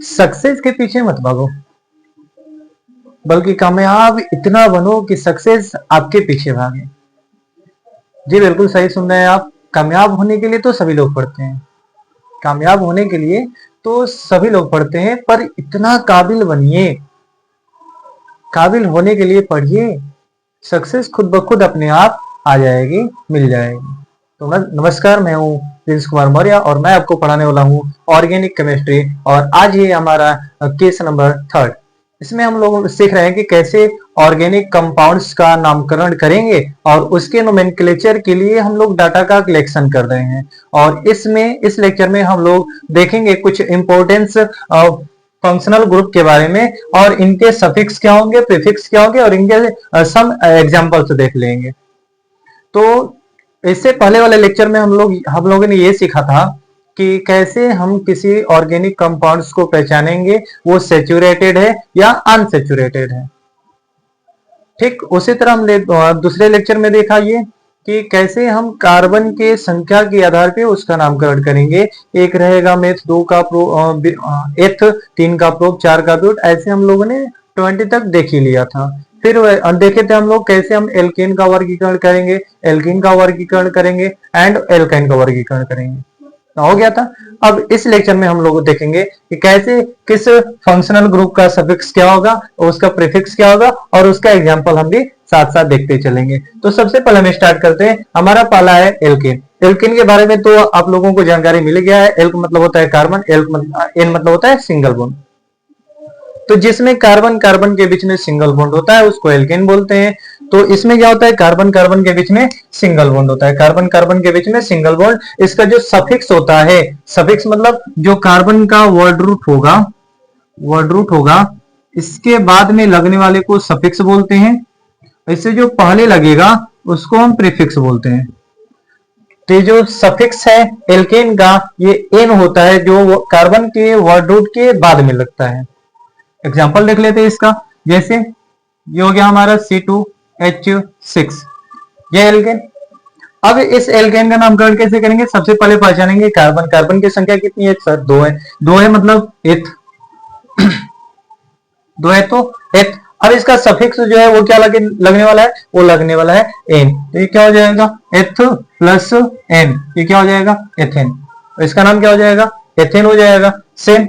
Success के पीछे मत भागो, बल्कि कामयाब इतना बनो कि सक्सेस आपके पीछे भागे। जी बिल्कुल सही सुन रहे हैं आप। कामयाब होने के लिए तो सभी लोग पढ़ते हैं, कामयाब होने के लिए तो सभी लोग पढ़ते हैं, पर इतना काबिल बनिए, काबिल होने के लिए पढ़िए, सक्सेस खुद ब खुद अपने आप आ जाएगी, मिल जाएगी। तो नमस्कार, मैं हूँ प्रिंस कुमार मौर्य और मैं आपको पढ़ाने वाला हूँ ऑर्गेनिक केमिस्ट्री। और आज ये हमारा केस नंबर 3। इसमें हम लोग सीख रहे हैं कि कैसे ऑर्गेनिक कंपाउंड्स का नामकरण करेंगे और उसके नोमेनक्लेचर के लिए हम लोग डाटा का कलेक्शन कर रहे हैं। और इस लेक्चर में हम लोग देखेंगे कुछ इंपॉर्टेंस फंक्शनल ग्रुप के बारे में, और इनके सफिक्स क्या होंगे, प्रीफिक्स क्या होंगे, और इनके सम एग्जांपल्स देख लेंगे। तो इससे पहले वाले लेक्चर में हम लोगों ने ये सीखा था कि कैसे हम किसी ऑर्गेनिक कंपाउंड्स को पहचानेंगे, वो सैचुरेटेड है या अनसैचुरेटेड है। ठीक उसी तरह हम दूसरे लेक्चर में देखा ये कि कैसे हम कार्बन के संख्या के आधार पे उसका नामकरण करेंगे। एक रहेगा मेथ, 2 का एथ, 3 का प्रोप, 4 का ब्यूट, ऐसे हम लोगों ने 20 तक देख ही लिया था। फिर देखे थे हम लोग कैसे हम एल्केन का वर्गीकरण करेंगे, एल्कीन का वर्गीकरण करेंगे एंड एल्काइन का वर्गीकरण करेंगे, हो गया था। अब इस लेक्चर में हम लोग देखेंगे कि कैसे किस फंक्शनल ग्रुप का सफिक्स क्या होगा, उसका प्रीफिक्स क्या होगा, और उसका एग्जांपल हम भी साथ साथ देखते चलेंगे। तो सबसे पहले हम स्टार्ट करते हैं। हमारा पहला है एल्केन। एल्केन के बारे में तो आप लोगों को जानकारी मिल गया है। एल्क मतलब होता है कार्बन, एन मतलब होता है सिंगल बॉन्ड। तो जिसमें कार्बन कार्बन के बीच में सिंगल बॉन्ड होता है उसको एल्केन बोलते हैं। तो इसमें क्या होता है, कार्बन कार्बन के बीच में सिंगल बॉन्ड होता है, कार्बन कार्बन के बीच में सिंगल बॉन्ड। इसका जो सफिक्स होता है, सफिक्स मतलब जो कार्बन का वर्ड रूट होगा, इसके बाद में लगने वाले को सफिक्स बोलते हैं। इससे जो पहले लगेगा उसको हम प्रीफिक्स बोलते हैं। तो जो सफिक्स है एल्केन का, ये एन होता है जो कार्बन के वर्ड रूट के बाद में लगता है। एग्जाम्पल देख लेते हैं इसका। जैसे ये हो गया हमारा C2H6, ये एल्केन। अब इस एल्केन का नामकरण कैसे करेंगे, सबसे पहले पहचानेंगे कार्बन। कार्बन की संख्या कितनी है सर, 2 है। 2 है मतलब एथ, 2 है तो एथ। अब इसका सफिक्स जो है वो क्या लगने वाला है, वो लगने वाला है एन। तो ये क्या हो जाएगा, एथ प्लस एन, ये क्या हो जाएगा, एथेन। इसका नाम क्या हो जाएगा, एथेन हो जाएगा। सेम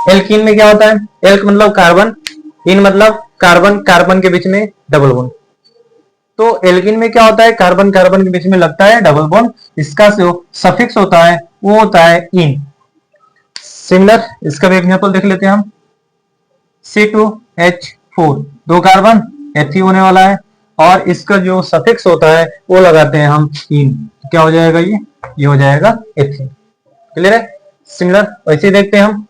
एल्कीन में क्या होता है, एल्क मतलब कार्बन, इन मतलब कार्बन कार्बन के बीच में डबल बॉन्ड। तो एल्कीन में क्या होता है, कार्बन कार्बन के बीच में लगता है डबल बॉन्ड, इसका जो सफिक्स होता है वो होता है इन। सिमिलर इसका भी एग्जांपल देख लेते हैं हम। C2H4, 2 कार्बन, एथी होने वाला है, और इसका जो सफिक्स होता है वो लगाते हैं हम इन। क्या हो जाएगा, ये हो जाएगा एथीन। क्लियर है। सिमिलर वैसे देखते हैं हम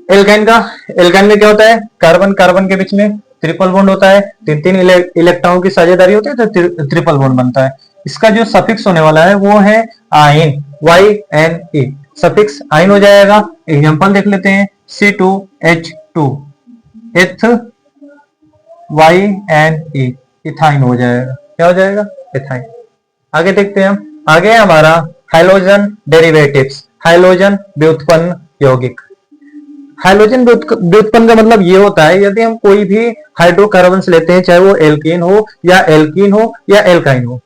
एल्काइन का। एल्काइन में क्या होता है, कार्बन कार्बन के बीच में ट्रिपल बॉन्ड होता है, 3 इलेक्ट्रॉनों की साझेदारी होती है तो ट्रिपल बॉन्ड बनता है। इसका जो सफिक्स होने वाला है वो है आइन, YNE, सफिक्स आइन हो जाएगा। एग्जांपल देख लेते हैं, C2H2, एथ YNE, इथाइन हो जाएगा। क्या हो जाएगा, इथाइन। आगे देखते हैं हम। आगे हमारा हाइड्रोजन डेरिवेटिव्स, हाइड्रोजन व्युत्पन्न यौगिक। हाइड्रोजन व्युत्पन्न का मतलब ये होता है, यदि हम कोई भी हाइड्रोकार्बन लेते हैं, चाहे वो एल्केन हो या एल्कीन हो या एल्काइन हो,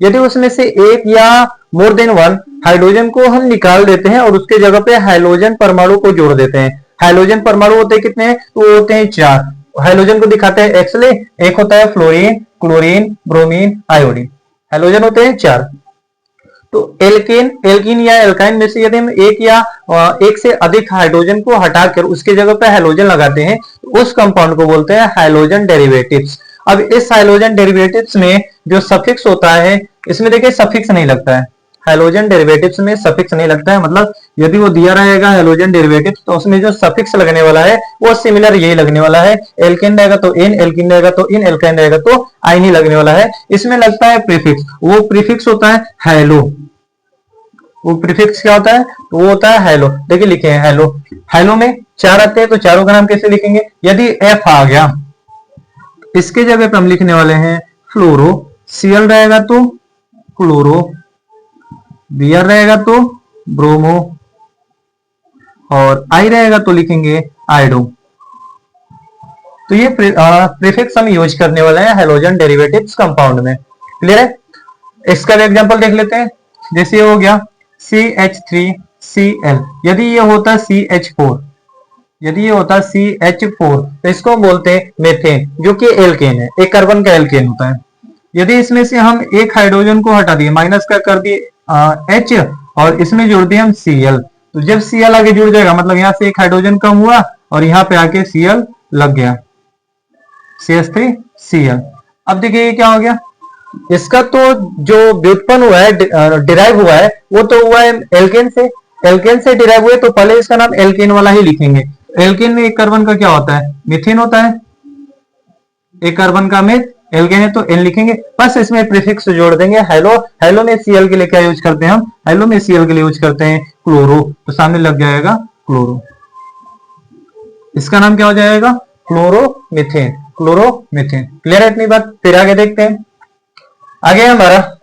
यदि उसमें से एक या मोर देन वन हाइड्रोजन को हम निकाल देते हैं और उसके जगह पे हाइड्रोजन परमाणु को जोड़ देते हैं। हाइड्रोजन परमाणु होते हैं कितने, तो होते हैं 4। हाइड्रोजन को दिखाते हैं एक्स ले, एक होता है fluorine, chlorine, bromine, iodine. Hydrogen होते हैं 4। तो एल्कीन या एल्काइन में से यदि हम एक से अधिक हाइड्रोजन को हटाकर उसके जगह पे हाइड्रोजन लगाते हैं, तो उस कंपाउंड को बोलते हैं हाइड्रोजन डेरिवेटिव्स। अब इस हाइड्रोजन डेरिवेटिव्स में जो सफिक्स होता है, इसमें देखिए सफिक्स नहीं लगता है। हाइड्रोजन डेरिवेटिव्स में सफिक्स नहीं लगता है, मतलब यदि वो दिया रहेगा हाइड्रोजन डेरिवेटिव तो उसमें जो सफिक्स लगने वाला है वो सिमिलर यही लगने वाला है। एल्केन रहेगा तो एन, एल्कीन रहेगा तो इन, एल्काइन रहेगा तो आइन ही लगने वाला है। इसमें लगता है प्रीफिक्स, वो प्रीफिक्स होता है हैलो। वो प्रीफिक्स क्या होता है, तो वो होता है हैलो। देखिए लिखे हैं हैलो। हैलो में 4 आते हैं, तो चारों का नाम कैसे लिखेंगे, यदि एफ आ गया इसके जगह पे हम लिखने वाले हैं फ्लोरो, Cl रहेगा तो क्लोरो, Br रहेगा तो ब्रोमो, और आई रहेगा तो लिखेंगे आयोडो। तो ये प्रीफिक्स हम यूज करने वाले हैं हेलोजन डेरिवेटिव्स कंपाउंड में। क्लियर है? इसका भी एग्जांपल देख लेते हैं। जैसे ये हो गया CH3Cl, यदि ये होता CH4, यदि ये होता CH4 तो इसको बोलते हैं मेथेन, जो कि एल्केन है, एक कार्बन का एल्केन होता है। यदि इसमें से हम एक हाइड्रोजन को हटा दिए, माइनस का कर दिए H और इसमें जोड़ दिए हम Cl, तो जब Cl आगे जुड़ जाएगा मतलब यहाँ से एक हाइड्रोजन कम हुआ और यहाँ पे आके Cl लग गया, CH3Cl। अब देखिए ये क्या हो गया, इसका तो जो व्युत्पन्न हुआ है, डिराइव हुआ है, वो तो हुआ है एल्केन से, एल्केन से डिराइव हुए तो पहले इसका नाम एल्केन वाला ही लिखेंगे। एल्केन में एक कार्बन का क्या होता है, मीथेन होता है, एक कार्बन का मेथ, एल्केन है तो एन लिखेंगे, बस इसमें प्रीफिक्स जोड़ देंगे हेलो। हेलो में Cl के लिए क्या यूज करते हैं हम, हेलो में Cl के लिए यूज करते हैं क्लोरो, तो सामने लग जाएगा क्लोरो, इसका नाम क्या हो जाएगा क्लोरोमीथेन, क्लोरोमीथेन। क्लियर है इतनी बात? फिर आगे देखते हैं। आगे हमारा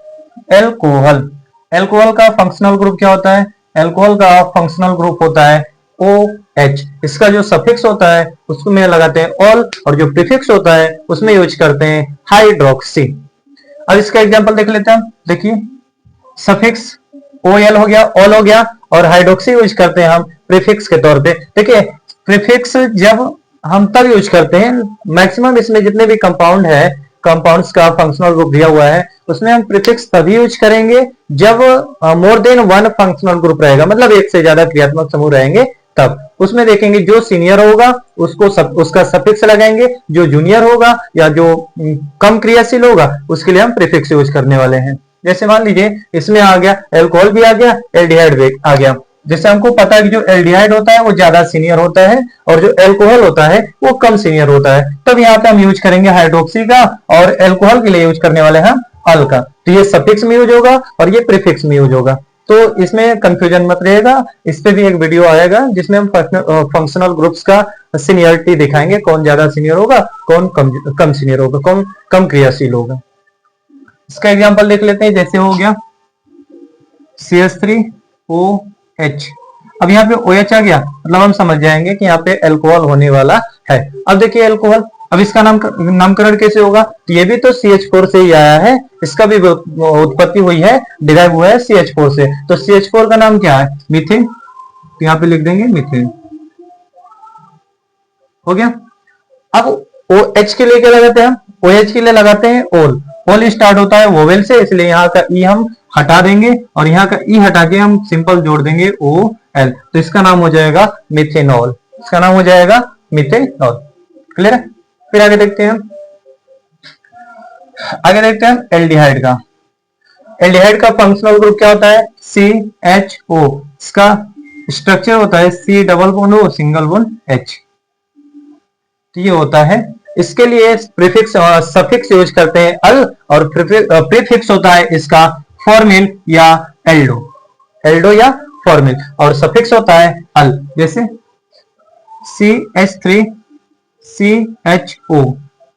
एल्कोहल। एल्कोहल का फंक्शनल ग्रुप क्या होता है, एल्कोहल का फंक्शनल ग्रुप होता है OH। इसका जो सफिक्स होता है उसमें लगाते हैं ऑल और जो प्रीफिक्स होता है उसमें यूज करते हैं हाइड्रोक्सी। अब इसका एग्जांपल देख लेते हैं। देखिए सफिक्स OL हो गया, ऑल हो गया, और हाइड्रोक्सी यूज करते हैं हम प्रीफिक्स के तौर पे। देखिए प्रीफिक्स जब हम तब यूज करते हैं, मैक्सिमम इसमें जितने भी कंपाउंड है, कंपाउंड्स का फंक्शनल ग्रुप दिया हुआ है, उसमें हम प्रीफिक्स तभी यूज करेंगे जब more than one functional group रहेगा, मतलब एक से ज्यादा क्रियात्मक समूह रहेंगे तब। उसमें देखेंगे जो सीनियर होगा उसको उसका सफिक्स लगाएंगे, जो जूनियर होगा या जो कम क्रियाशील होगा उसके लिए हम प्रीफिक्स यूज करने वाले हैं। जैसे मान लीजिए इसमें आ गया एल्कोहल भी आ गया, एल्डिहाइड भी आ गया। जैसे हमको पता है कि जो एल्डिहाइड होता है वो ज्यादा सीनियर होता है और जो एल्कोहल होता है वो कम सीनियर होता है, तब यहाँ पे हम यूज करेंगे हाइड्रोक्सी का, और एल्कोहल के लिए यूज करने वाले हैं अल का। तो ये सफिक्स में यूज होगा और ये प्रीफिक्स में यूज होगा, तो इसमें कंफ्यूजन मत रहेगा। इस पे भी एक वीडियो आएगा जिसमें हम फंक्शनल ग्रुप्स का सीनियरिटी दिखाएंगे, कौन ज्यादा सीनियर होगा, कौन कम सीनियर होगा, कौन कम क्रियाशील होगा। इसका एग्जांपल देख लेते हैं। जैसे हो गया CH3OH, अब यहाँ पे OH आ गया, मतलब हम समझ जाएंगे कि यहाँ पे अल्कोहल होने वाला है। अब देखिए अल्कोहल, अब इसका नामकरण कैसे होगा, तो ये भी तो CH4 से ही आया है, इसका भी उत्पत्ति हुई है, डिराइव हुआ है CH4 से, तो CH4 का नाम क्या है, मीथेन, तो यहाँ पे लिख देंगे मीथेन। हो गया। अब OH के लिए क्या लगाते हैं हम, OH के लिए लगाते हैं ओल। ओल स्टार्ट होता है वोवेल से, इसलिए यहाँ का ई हम हटा देंगे और यहाँ का ई हटा के हम सिंपल जोड़ देंगे OL, तो इसका नाम हो जाएगा मिथेनॉल, इसका नाम हो जाएगा मिथेनॉल। क्लियर है? फिर आगे देखते हैं हम, आगे देखते हैं एल्डिहाइड का। एल्डिहाइड का फंक्शनल ग्रुप क्या होता है, CHO, इसका स्ट्रक्चर होता है C double bond O single bond H, तो ये होता है। इसके लिए प्रीफिक्स सफिक्स यूज करते हैं अल, और प्रीफिक्स होता है इसका फॉर्मिल या एल्डो, एल्डो या फॉर्मिल, और सफिक्स होता है अल। जैसे CH3CHO,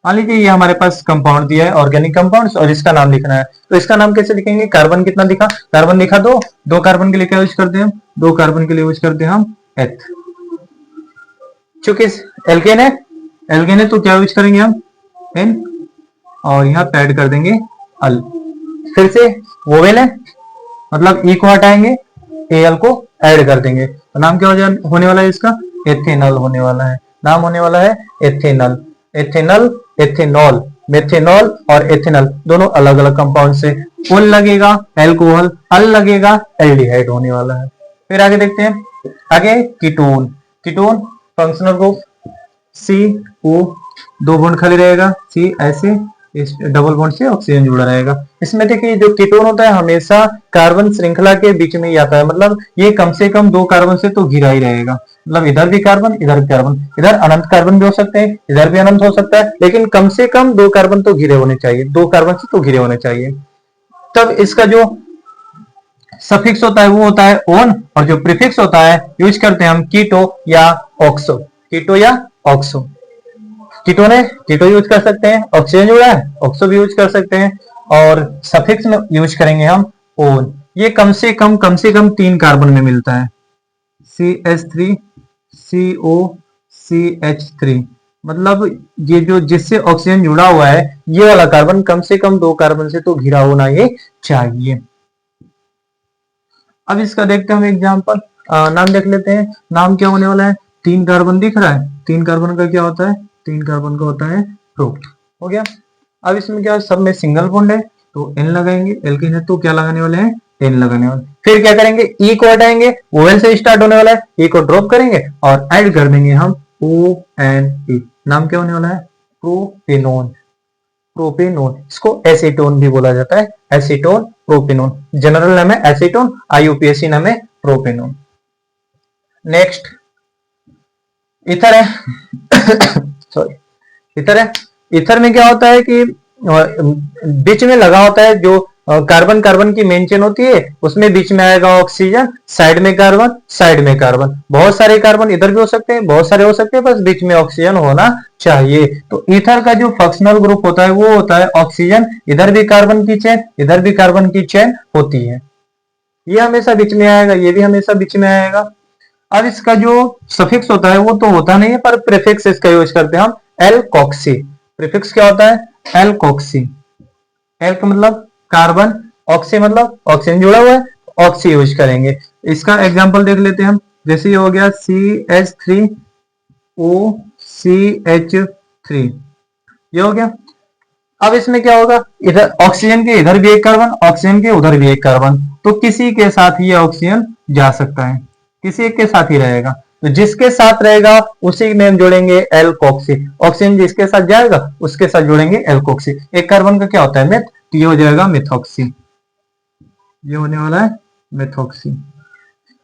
मान लीजिए ये हमारे पास कंपाउंड दिया है ऑर्गेनिक कंपाउंड्स, और इसका नाम लिखना है, तो इसका नाम कैसे लिखेंगे, कार्बन कितना दिखा, कार्बन दिखा दो कार्बन के लिए क्या यूज करते हैं हम, 2 कार्बन के लिए यूज करते हैं हम एथ। चूंकि एल्केन है, एल्केन है तो क्या यूज करेंगे हम एन, और यहाँ पे ऐड कर देंगे अल। फिर से वोवेल है, मतलब ई को हटाएंगे, एल को ऐड कर देंगे, तो नाम क्या होने वाला है इसका, एथेनॉल होने वाला है, नाम होने वाला है एथेनॉल। एथेनॉल, एथेनॉल, मेथेनॉल और एथेनॉल दोनों अलग अलग कंपाउंड से, ओल लगेगा एल्कोहल, अल लगेगा एल्डिहाइड होने वाला है। फिर आगे देखते हैं, आगे ketone. Ketone functional group CO, 2 bond खाली रहेगा, C ऐसे, इस डबल बॉन्ड से ऑक्सीजन जुड़ा रहेगा। इसमें देखिए जो कीटोन होता है हमेशा कार्बन श्रृंखला के बीच में ही आता है, मतलब ये कम से कम 2 कार्बन से तो घिरा ही रहेगा, मतलब इधर भी कार्बन इधर भी कार्बन, इधर अनंत कार्बन भी हो सकते हैं, इधर भी अनंत हो सकता है, लेकिन कम से कम 2 कार्बन तो घिरे होने चाहिए, 2 कार्बन से तो घिरे होने चाहिए। तब इसका जो सफिक्स होता है वो होता है ओन, और जो प्रीफिक्स होता है यूज करते हैं हम कीटो या ऑक्सो, कीटो या ऑक्सो। कीटोन है, कीटो यूज कर सकते हैं, ऑक्सीजन जुड़ा है ऑक्सो भी यूज कर सकते हैं, और सफिक्स में यूज करेंगे हम ओन। ये कम से कम 3 कार्बन में मिलता है, CH3 COCH3, मतलब ये जो जिससे ऑक्सीजन जुड़ा हुआ है ये वाला कार्बन कम से कम 2 कार्बन से तो घिरा होना ये चाहिए। अब इसका देखते हैं हम एग्जांपल, नाम देख लेते हैं। नाम क्या होने वाला है, 3 कार्बन दिख रहा है, 3 कार्बन का क्या होता है, 3 कार्बन का होता है प्रो। हो गया। अब इसमें क्या, सब में सिंगल बॉन्ड है तो N लगाएंगे, एल्कीन है तो क्या लगाने वाले हैं, N लगाने वाले। फिर क्या करेंगे, E को हटाएंगे, OL से स्टार्ट होने वाला है, E को ड्रॉप करेंगे और ऐड कर देंगे हम ONE। नाम क्या होने वाला है, प्रोपेनोन। प्रोपेनोन, इसको एसीटोन भी बोला जाता है, एसीटोन प्रोपेनोन, जनरल नाम है एसीटोन, IUPAC नाम है प्रोपेनोन। नेक्स्ट इथर है सॉरी, इथर है। इथर में क्या होता है कि बीच में लगा होता है जो कार्बन कार्बन की मेन चेन होती है, उसमें बीच में आएगा ऑक्सीजन, साइड में कार्बन, साइड में कार्बन, बहुत सारे कार्बन इधर भी हो सकते हैं, बहुत सारे हो सकते हैं, बस बीच में ऑक्सीजन होना चाहिए। तो ईथर का जो फंक्शनल ग्रुप होता है वो होता है ऑक्सीजन, इधर भी कार्बन की चेन, इधर भी कार्बन की चेन होती है, ये हमेशा बीच में आएगा, ये भी हमेशा बीच में आएगा। अब इसका जो सफिक्स होता है वो तो होता नहीं है, पर प्रीफिक्स इसका यूज करते हैं हम, एल्कोक्सी। प्रीफिक्स क्या होता है, एल्कोक्सी। एल का मतलब कार्बन, ऑक्सी मतलब ऑक्सीजन जुड़ा हुआ है, ऑक्सी यूज करेंगे। इसका एग्जांपल देख लेते हैं हम, जैसे ये हो गया CH3OCH3, ये हो गया। अब इसमें क्या होगा, इधर ऑक्सीजन के इधर भी एक कार्बन, ऑक्सीजन के उधर भी एक कार्बन, तो किसी के साथ ये ऑक्सीजन जा सकता है, किसी एक के साथ ही रहेगा, तो जिसके साथ रहेगा उसी में हम जोड़ेंगे एल्कोक्सी। ऑक्सीजन जिसके साथ जाएगा उसके साथ जोड़ेंगे एल्कोक्सी। एक कार्बन का क्या होता है, मेथ, तो ये हो जाएगा मिथॉक्सी, ये होने वाला है मिथॉक्सी।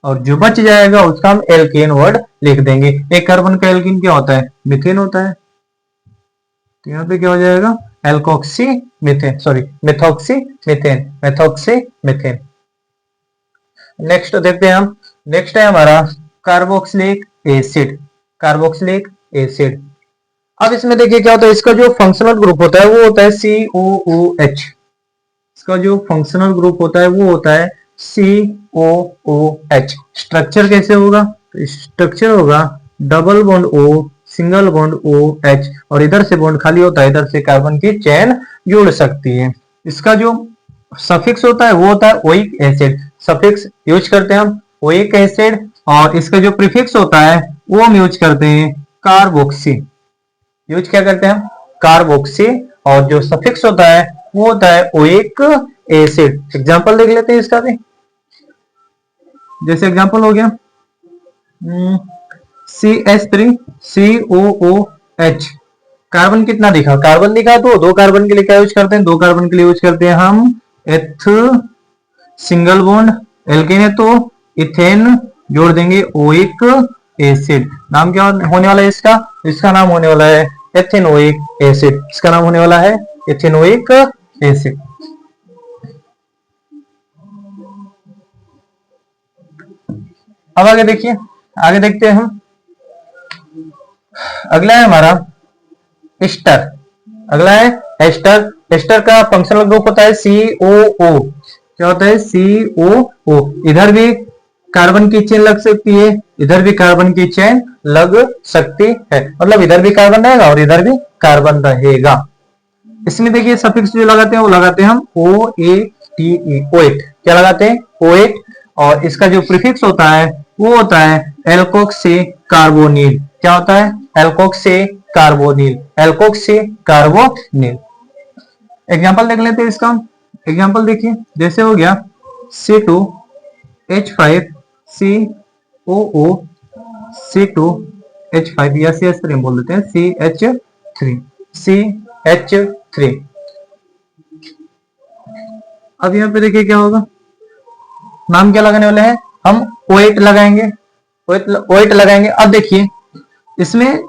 और जो बच जाएगा उसका हम एल्केन वर्ड लिख देंगे। एक कार्बन का एल्कीन क्या होता है, मिथेन होता है, तो यहाँ पे क्या हो जाएगा, alkoxy methane, sorry methoxy methane, methoxy methane. Next देखते हैं हम, नेक्स्ट है हमारा कार्बोक्सिलिक एसिड, कार्बोक्सिलिक एसिड। अब इसमें देखिए क्या होता है, इसका जो फंक्शनल ग्रुप होता है वो होता है COOH, इसका जो फंक्शनल ग्रुप होता है वो होता है COOH। स्ट्रक्चर कैसे होगा, तो स्ट्रक्चर होगा double bond O, single bond OH, और इधर से बॉन्ड खाली होता है, इधर से कार्बन की चेन जुड़ सकती है। इसका जो सफिक्स होता है वो होता है ओइक एसिड, सफिक्स यूज करते हैं हम ओइक एसिड, और इसका जो प्रीफिक्स होता है वो हम यूज करते हैं कार्बोक्सी, यूज क्या करते हैं हम, कार्बोक्सी, और जो सफिक्स होता है वो होता है ओइक एसिड। एग्जांपल देख लेते हैं इसका भी, जैसे एग्जांपल हो गया CH3COOH, कार्बन कितना दिखा, कार्बन दिखा, तो 2 कार्बन के लिए क्या यूज करते हैं, 2 कार्बन के लिए यूज करते हैं हम एथ सिंगल बॉन्ड, एल्केन है तो इथेन जोड़ देंगे ओइक एसिड। नाम क्या होने वाला है इसका, इसका नाम होने वाला है एथेनोइक एसिड, इसका नाम होने वाला है एथेनोइक एसिड। अब आगे देखिए, आगे देखते हैं हम, अगला है हमारा एस्टर, अगला है एस्टर। एस्टर का फंक्शनल ग्रुप होता है COO, क्या होता है COO। इधर भी कार्बन की चेन लग सकती है, इधर भी कार्बन की चेन लग सकती है, मतलब इधर भी कार्बन रहेगा और इधर भी कार्बन रहेगा। इसमें देखिए सफिक्स जो लगाते हैं वो लगाते हैं हम OATE, OAT, क्या लगाते हैं OAT, और इसका जो प्रीफिक्स होता है वो होता है एल्कोक्सी कार्बोनिल, क्या होता है alkoxy carbonyl, alkoxy carbonyl. Example देख लेते हैं इसका, एग्जांपल देखिए, जैसे हो गया C2H5COO C2H5 या CH3 बोल देते हैं, CH3। अब यहाँ पे देखिए क्या होगा, नाम क्या लगाने वाले हैं हम, OAT लगाएंगे, OAT लगाएंगे। अब देखिए इसमें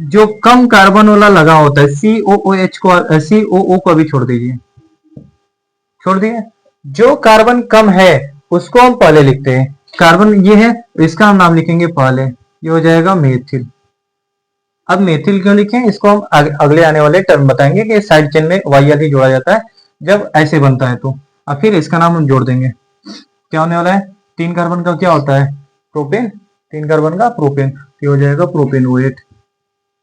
जो कम कार्बन वाला लगा होता है COOH को, COO को अभी छोड़ दीजिए, छोड़ दिए, जो कार्बन कम है उसको हम पहले लिखते हैं, कार्बन ये है इसका हम नाम लिखेंगे पहले, ये हो जाएगा मेथिल। अब मेथिल क्यों लिखें, इसको हम अगले आने वाले टर्म बताएंगे कि साइड चेन में YL ही जोड़ा जाता है जब ऐसे बनता है तो। अब फिर इसका नाम हम जोड़ देंगे, क्या होने वाला है, 3 कार्बन का क्या होता है प्रोपेन, 3 कार्बन का प्रोपेन, ये हो जाएगा प्रोपेनोएट,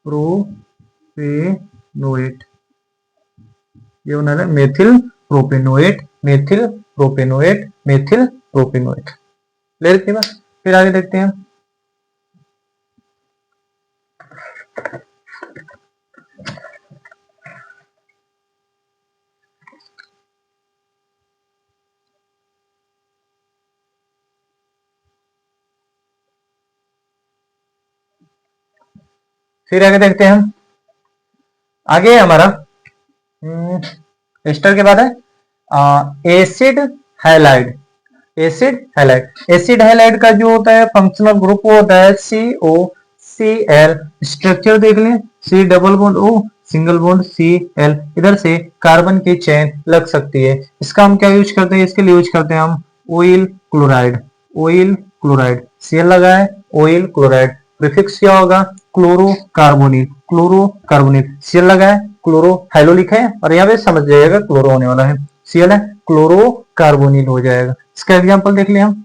प्रोपेनोएट, ये होना है methyl propanoate, methyl propanoate, methyl propanoate. ले लेते हैं। फिर आगे देखते हैं। फिर आगे देखते हैं हम। आगे हमारा एस्टर के बाद है acid halide. Acid halide, acid halide का जो होता है फंक्शनल ग्रुप वो होता है COCl। स्ट्रक्चर देख लें, C double bond O single bond Cl, इधर से कार्बन की चेन लग सकती है। इसका हम क्या यूज करते हैं, इसके लिए यूज करते हैं हम oil chloride, oil chloride, Cl लगा है, ऑयल क्लोराइड, प्रीफिक्स क्या होगा क्लोरोकार्बोनिल, क्लोरोकार्बोनिल, Cl लगा है, क्लोरो हाइलो लिखा है और यहाँ पे समझ जाइएगा क्लोरो होने वाला है, Cl है, क्लोरोकार्बोनिल हो जाएगा। इसका एग्जांपल देख लिया हम।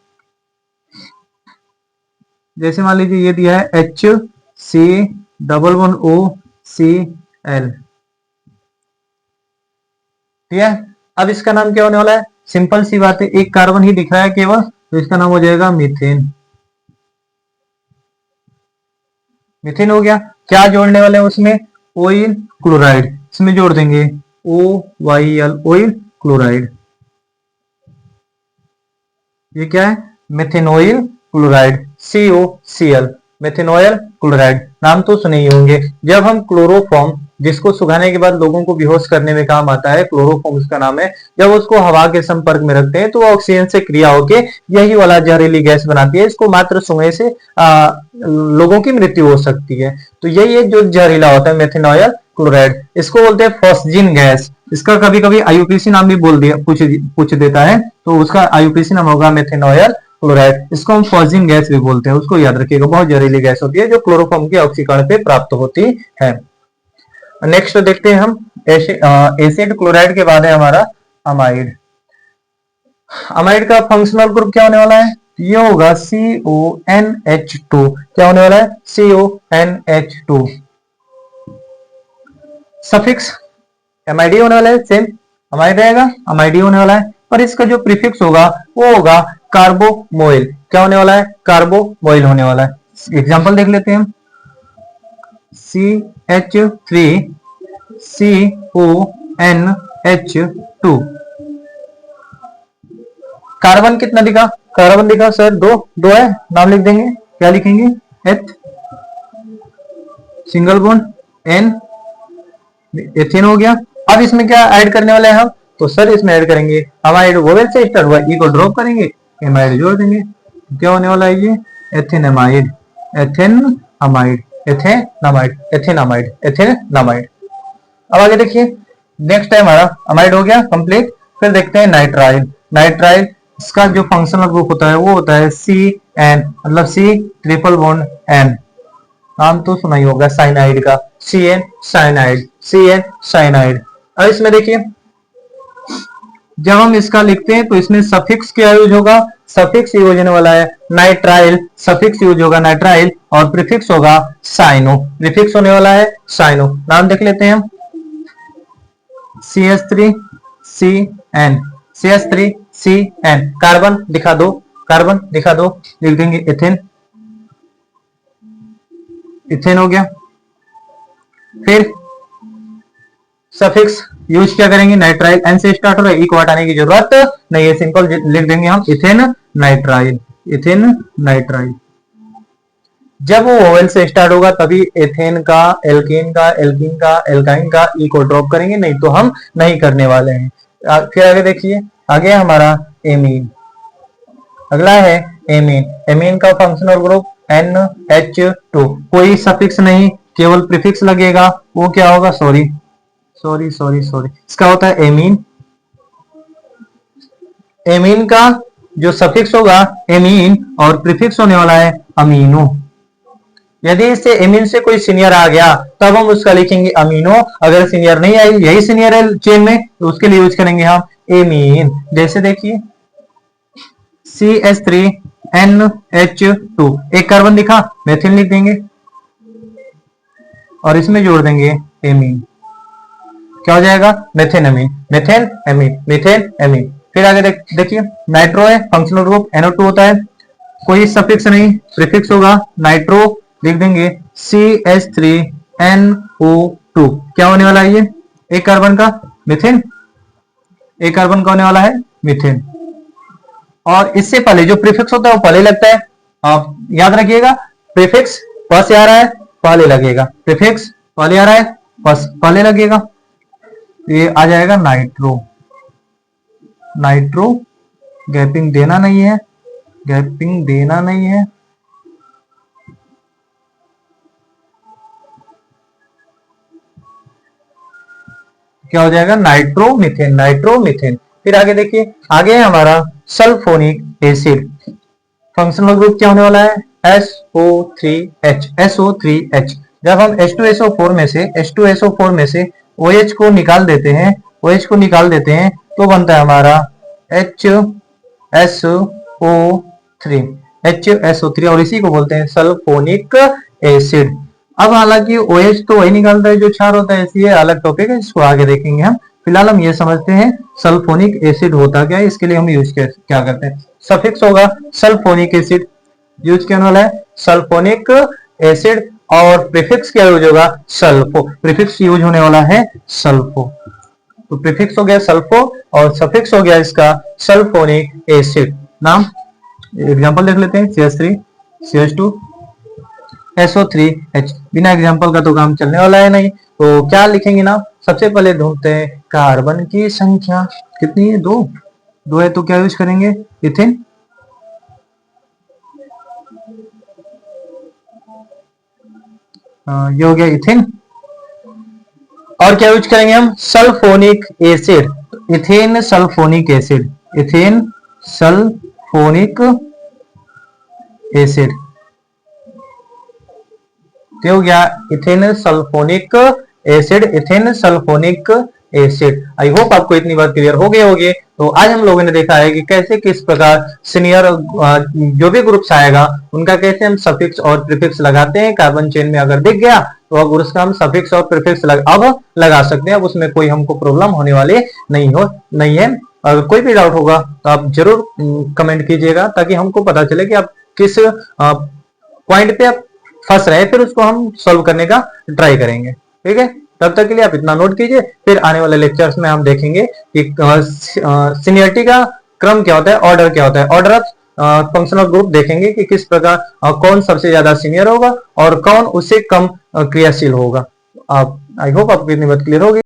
जैसे मान लीजिए ये दिया है HC डबल बॉन्ड OCl, ठीक है। अब इसका नाम क्या होने वाला है, सिंपल सी बात है, एक कार्बन ही दिख रहा है केवल, तो इसका नाम हो जाएगा मीथेन। मीथेन हो गया। क्या जोड़ने वाले हैं उसमें, ऑयल क्लोराइड, इसमें जोड़ देंगे OYL, ऑयल क्लोराइड। ये क्या है, मेथेनॉइल क्लोराइड, COCl, मेथेनॉइल क्लोराइड, नाम तो सुने ही होंगे। जब हम क्लोरोफॉर्म, जिसको सुखाने के बाद लोगों को बेहोश करने में काम आता है, क्लोरोफॉर्म उसका नाम है, जब उसको हवा के संपर्क में रखते हैं तो वो ऑक्सीजन से क्रिया होके यही वाला जहरीली गैस बनाती है। इसको मात्र सूंघने से लोगों की मृत्यु हो सकती है। तो यही है जो जहरीला होता है मेथेनॉइल क्लोराइड, इसको बोलते हैं फॉस्जिन गैस। इसका कभी कभी IUPAC नाम भी बोल दिया, पूछ देता है, तो उसका IUPAC नाम होगा मेथेनॉइल क्लोराइड। इसको हम फॉस्जिन गैस भी बोलते हैं, उसको याद रखिएगा, बहुत जहरीली गैस होती है जो क्लोरोफॉर्म के ऑक्सीकरण पे प्राप्त होती है। नेक्स्ट देखते हैं हम एसिड क्लोराइड के बाद है हमारा अमाइड। अमाइड का फंक्शनल ग्रुप क्या होने वाला है, ये होगा CONH2, क्या होने वाला है CONH2। सफिक्स MID होने वाला है, सेम अमाइड रहेगा, अमाइड होने वाला है, पर इसका जो प्रीफिक्स होगा वो होगा कार्बोमोइल, क्या होने वाला है कार्बोमोइल होने वाला है। एग्जांपल देख लेते हैं हम, CH3CONH2, कार्बन कितना दिखा, कार्बन दिखा सर दो है, नाम लिख देंगे, क्या लिखेंगे एथ सिंगल बॉन्ड N, एथेन हो गया। अब इसमें क्या ऐड करने वाले हैं हम, तो सर इसमें ऐड करेंगे अमाइड, वोवेल से स्टार्ट हुआ, ई को ड्रॉप करेंगे, एमाइड जोड़ देंगे, क्या होने वाला है ये एथेनमाइड, एथेनमाइड, एथेनमाइड, एथेनमाइड, एथेनमाइड। अब आगे देखिए, नेक्स्ट टाइम हमारा अमाइड हो गया कंप्लीट। फिर देखते हैं नाइट्राइल। नाइट्राइल इसका जो फंक्शनल ग्रुप होता है वो होता है CN, मतलब C ट्रिपल बॉन्ड N, नाम तो सुना ही होगा साइनाइड का, CN साइनाइड, CN साइनाइड। अब इसमें देखिए जब हम इसका लिखते हैं तो इसमें सफिक्स क्या यूज होगा, सफिक्स यूज होने वाला है नाइट्राइल, सफिक्स यूज होगा नाइट्राइल और प्रीफिक्स होगा साइनो, प्रीफिक्स होने वाला है साइनो। नाम देख लेते हैं हम, CH3CN, CH3CN, कार्बन दिखा दो, कार्बन दिखा दो, लिख देंगे एथेन, इथेन हो गया। फिर सफिक्स यूज क्या करेंगे, नाइट्राइल, एन से स्टार्ट हो रहा है, ई को हटाने की जरूरत नहीं है, सिंपल लिख देंगे हम इथेन नाइट्राइल, इथेन नाइट्राइल। जब वो ओवेल से स्टार्ट होगा तभी एथेन का, एल्केन का, एल्कीन का, एल्काइन का ई को ड्रॉप करेंगे, नहीं तो हम नहीं करने वाले हैं। फिर आगे देखिए, आगे हमारा एमीन, अगला है एमीन। एमीन का फंक्शनल ग्रुप NH2, कोई सफिक्स नहीं, केवल प्रीफिक्स लगेगा, वो क्या होगा, सॉरी, इसका होता है एमीन। एमीन का जो सफिक्स होगा एमीन और प्रीफिक्स होने वाला है अमीनो। यदि इससे एमीन से कोई सीनियर आ गया तब हम उसका लिखेंगे अमीनो, अगर सीनियर नहीं आई, यही सीनियर है चेन में, तो उसके लिए यूज करेंगे हम एमीन। जैसे देखिए CH3 NH2, एक कार्बन दिखा, मेथिल लिख देंगे और इसमें जोड़ देंगे एमीन, क्या हो जाएगा? Methane amine, methane amine, methane amine. फिर आगे देखिए नाइट्रो है, फंक्शनल ग्रुप NO2 होता है, कोई सफिक्स नहीं, प्रीफिक्स होगा नाइट्रो, लिख देंगे CH3NO2। क्या होने वाला है ये? एक कार्बन का मीथेन, एक कार्बन का होने वाला है मीथेन। और इससे पहले जो प्रीफिक्स होता है वो पहले लगता है, आप याद रखिएगा, प्रीफिक्स प से आ रहा है पहले लगेगा, प्रीफिक्स पहले आ रहा है पहले लगेगा, ये आ जाएगा नाइट्रो। नाइट्रो, गैपिंग देना नहीं है, गैपिंग देना नहीं है, क्या हो जाएगा? Nitromethane, nitromethane. फिर आगे देखिए, आगे है हमारा सल्फोनिक एसिड, फंक्शनल ग्रुप क्या होने वाला है? SO3H, SO3H। जब हम H2SO4 में से H2SO4 में से OH को निकाल देते हैं, OH को निकाल देते हैं तो बनता है हमारा HSO3, HSO3, और इसी को बोलते हैं सल्फोनिक एसिड। अब हालांकि OH तो वही निकालता है जो क्षार होता है, इसलिए अलग टॉपिक है, इसको आगे देखेंगे हम। फिलहाल हम ये समझते हैं सल्फोनिक एसिड होता क्या है, इसके लिए हम यूज क्या करते हैं, सफिक्स होगा सल्फोनिक एसिड, यूज क्या वाला है? सल्फोनिक एसिड, और प्रीफिक्स क्या यूज होगा? सल्फो, प्रीफिक्स यूज होने वाला है सल्फो। तो प्रीफिक्स हो गया सल्फो और सफिक्स हो गया इसका सल्फोनिक एसिड। नाम एग्जांपल देख लेते हैं, CH3, CH2, SO3H। बिना एग्जांपल का तो काम चलने वाला है नहीं, तो क्या लिखेंगे ना? सबसे पहले ढूंढते हैं कार्बन की संख्या कितनी है, 2 है, तो क्या यूज करेंगे? इथेन। ये हो गया इथेन। और क्या यूज करेंगे हम? Sulphonic acid, ethane sulphonic acid, ethane sulphonic acid, हो गया ethane sulphonic acid, ethane sulphonic acid. I hope आपको इतनी बात क्लियर हो गए होगी। तो आज हम लोगों ने देखा है कि कैसे किस प्रकार सीनियर जो भी ग्रुप्स आएगा उनका कैसे हम सफिक्स और प्रीफिक्स लगाते हैं। कार्बन चेन में अगर दिख गया तो अब उसका हम सफिक्स और प्रीफिक्स अब लगा सकते हैं, अब उसमें कोई हमको प्रॉब्लम होने वाली नहीं है। अगर कोई भी डाउट होगा तो आप जरूर कमेंट कीजिएगा, ताकि हमको पता चले कि आप किस पॉइंट पे आप फंस रहे, फिर उसको हम सॉल्व करने का ट्राई करेंगे। ठीक है, तब तक के लिए आप इतना नोट कीजिए। फिर आने वाले लेक्चर्स में हम देखेंगे कि सीनियरिटी का क्रम क्या होता है, ऑर्डर क्या होता है, ऑर्डर ऑफ फंक्शनल ग्रुप देखेंगे कि किस प्रकार कौन सबसे ज्यादा सीनियर होगा और कौन उससे कम क्रियाशील होगा। आप आई होप आपको इतनी बात क्लियर होगी।